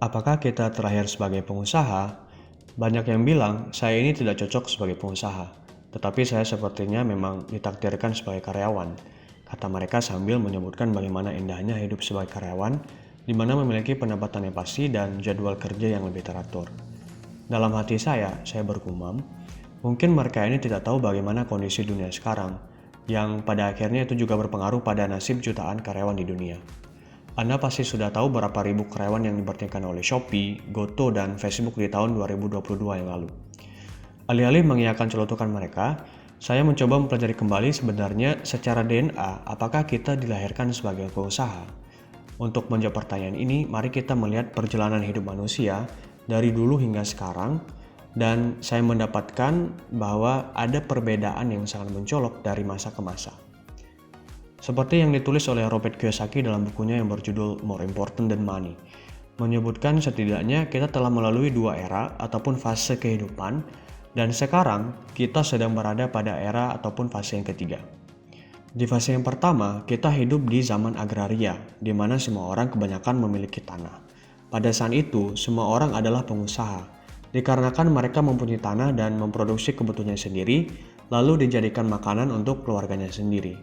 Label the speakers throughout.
Speaker 1: Apakah kita terlahir sebagai pengusaha? Banyak yang bilang saya ini tidak cocok sebagai pengusaha, tetapi saya sepertinya memang ditakdirkan sebagai karyawan. Kata mereka sambil menyebutkan bagaimana indahnya hidup sebagai karyawan, di mana memiliki pendapatan yang pasti dan jadwal kerja yang lebih teratur. Dalam hati saya bergumam, mungkin mereka ini tidak tahu bagaimana kondisi dunia sekarang, yang pada akhirnya itu juga berpengaruh pada nasib jutaan karyawan di dunia. Anda pasti sudah tahu berapa ribu karyawan yang diberhentikan oleh Shopee, Goto, dan Facebook di tahun 2022 yang lalu. Alih-alih mengiyakan celotukan mereka, saya mencoba mempelajari kembali sebenarnya secara DNA apakah kita dilahirkan sebagai pengusaha. Untuk menjawab pertanyaan ini, mari kita melihat perjalanan hidup manusia dari dulu hingga sekarang, dan saya mendapatkan bahwa ada perbedaan yang sangat mencolok dari masa ke masa. Seperti yang ditulis oleh Robert Kiyosaki dalam bukunya yang berjudul More Important Than Money, menyebutkan setidaknya kita telah melalui dua era ataupun fase kehidupan, dan sekarang kita sedang berada pada era ataupun fase yang ketiga. Di fase yang pertama, kita hidup di zaman agraria, di mana semua orang kebanyakan memiliki tanah. Pada saat itu, semua orang adalah pengusaha, dikarenakan mereka mempunyai tanah dan memproduksi kebutuhannya sendiri, lalu dijadikan makanan untuk keluarganya sendiri.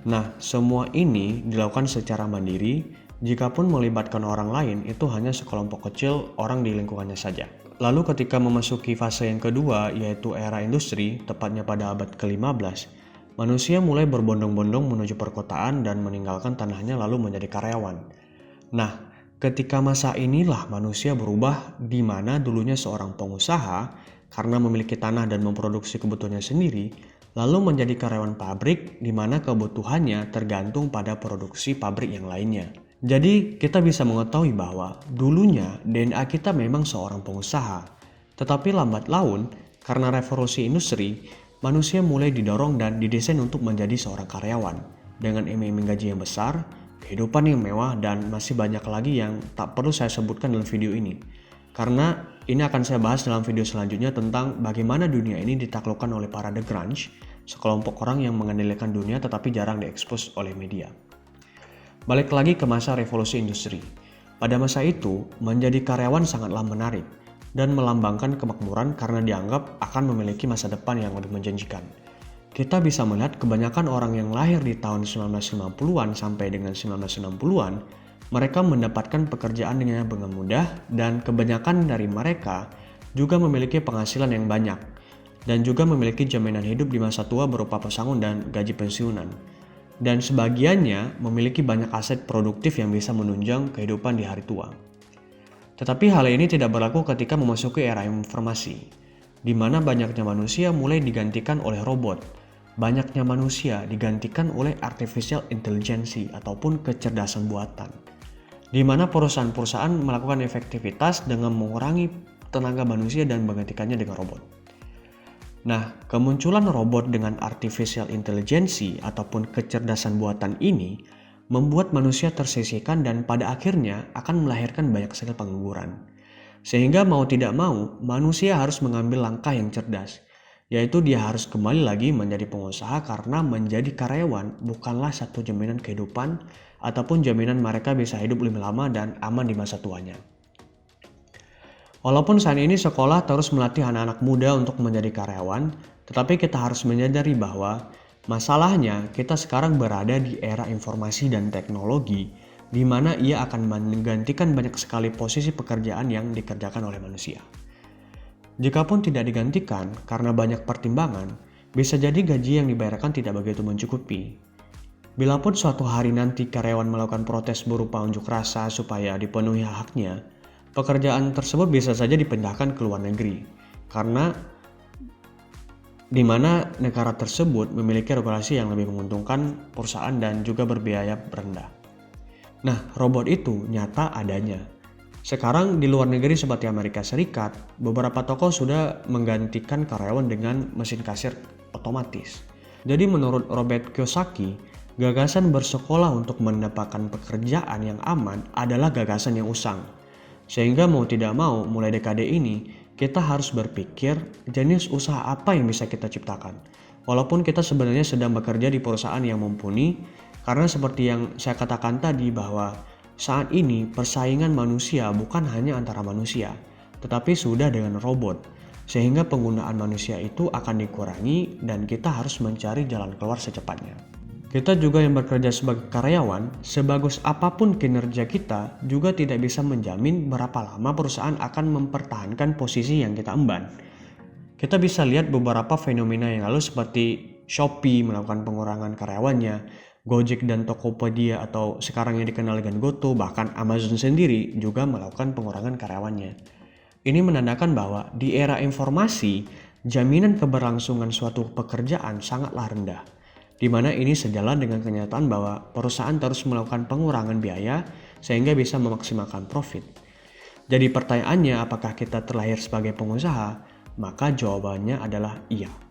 Speaker 1: Nah, semua ini dilakukan secara mandiri, jikapun melibatkan orang lain itu hanya sekelompok kecil orang di lingkungannya saja. Lalu ketika memasuki fase yang kedua, yaitu era industri, tepatnya pada abad ke-15, manusia mulai berbondong-bondong menuju perkotaan dan meninggalkan tanahnya lalu menjadi karyawan. Nah, ketika masa inilah manusia berubah, di mana dulunya seorang pengusaha karena memiliki tanah dan memproduksi kebutuhannya sendiri, lalu menjadi karyawan pabrik di mana kebutuhannya tergantung pada produksi pabrik yang lainnya. Jadi kita bisa mengetahui bahwa dulunya DNA kita memang seorang pengusaha. Tetapi lambat laun, karena revolusi industri, manusia mulai didorong dan didesain untuk menjadi seorang karyawan. Dengan iming-iming gaji yang besar, kehidupan yang mewah, dan masih banyak lagi yang tak perlu saya sebutkan dalam video ini. Karena ini akan saya bahas dalam video selanjutnya tentang bagaimana dunia ini ditaklukkan oleh para The Grunge, sekelompok orang yang mengendalikan dunia tetapi jarang diekspos oleh media. Balik lagi ke masa revolusi industri. Pada masa itu, menjadi karyawan sangatlah menarik dan melambangkan kemakmuran karena dianggap akan memiliki masa depan yang lebih menjanjikan. Kita bisa melihat kebanyakan orang yang lahir di tahun 1950-an sampai dengan 1960-an, mereka mendapatkan pekerjaan dengan mudah dan kebanyakan dari mereka juga memiliki penghasilan yang banyak dan juga memiliki jaminan hidup di masa tua berupa pesangon dan gaji pensiunan. Dan sebagiannya memiliki banyak aset produktif yang bisa menunjang kehidupan di hari tua. Tetapi hal ini tidak berlaku ketika memasuki era informasi, di mana banyaknya manusia mulai digantikan oleh robot. Banyaknya manusia digantikan oleh artificial intelligence ataupun kecerdasan buatan, di mana perusahaan-perusahaan melakukan efektivitas dengan mengurangi tenaga manusia dan menggantikannya dengan robot. Nah, kemunculan robot dengan artificial intelligence ataupun kecerdasan buatan ini membuat manusia tersisihkan dan pada akhirnya akan melahirkan banyak sekali pengangguran. Sehingga mau tidak mau, manusia harus mengambil langkah yang cerdas, yaitu dia harus kembali lagi menjadi pengusaha karena menjadi karyawan bukanlah satu jaminan kehidupan ataupun jaminan mereka bisa hidup lebih lama dan aman di masa tuanya. Walaupun saat ini sekolah terus melatih anak-anak muda untuk menjadi karyawan, tetapi kita harus menyadari bahwa masalahnya kita sekarang berada di era informasi dan teknologi, di mana ia akan menggantikan banyak sekali posisi pekerjaan yang dikerjakan oleh manusia. Jikapun tidak digantikan karena banyak pertimbangan, bisa jadi gaji yang dibayarkan tidak begitu mencukupi. Bilapun suatu hari nanti karyawan melakukan protes berupa unjuk rasa supaya dipenuhi haknya, pekerjaan tersebut bisa saja dipindahkan ke luar negeri, karena di mana negara tersebut memiliki regulasi yang lebih menguntungkan perusahaan dan juga berbiaya rendah. Nah, robot itu nyata adanya. Sekarang di luar negeri seperti Amerika Serikat, beberapa toko sudah menggantikan karyawan dengan mesin kasir otomatis. Jadi menurut Robert Kiyosaki, gagasan bersekolah untuk mendapatkan pekerjaan yang aman adalah gagasan yang usang. Sehingga mau tidak mau, mulai dekade ini, kita harus berpikir jenis usaha apa yang bisa kita ciptakan. Walaupun kita sebenarnya sedang bekerja di perusahaan yang mumpuni, karena seperti yang saya katakan tadi bahwa Saat ini persaingan manusia bukan hanya antara manusia, tetapi sudah dengan robot, sehingga penggunaan manusia itu akan dikurangi dan kita harus mencari jalan keluar secepatnya. Kita juga yang bekerja sebagai karyawan, sebagus apapun kinerja kita juga tidak bisa menjamin berapa lama perusahaan akan mempertahankan posisi yang kita emban. Kita bisa lihat beberapa fenomena yang lalu seperti Shopee melakukan pengurangan karyawannya, Gojek dan Tokopedia atau sekarang yang dikenal dengan Goto, bahkan Amazon sendiri juga melakukan pengurangan karyawannya. Ini menandakan bahwa di era informasi, jaminan keberlangsungan suatu pekerjaan sangatlah rendah. Di mana ini sejalan dengan kenyataan bahwa perusahaan terus melakukan pengurangan biaya sehingga bisa memaksimalkan profit. Jadi pertanyaannya, apakah kita terlahir sebagai pengusaha? Maka jawabannya adalah iya.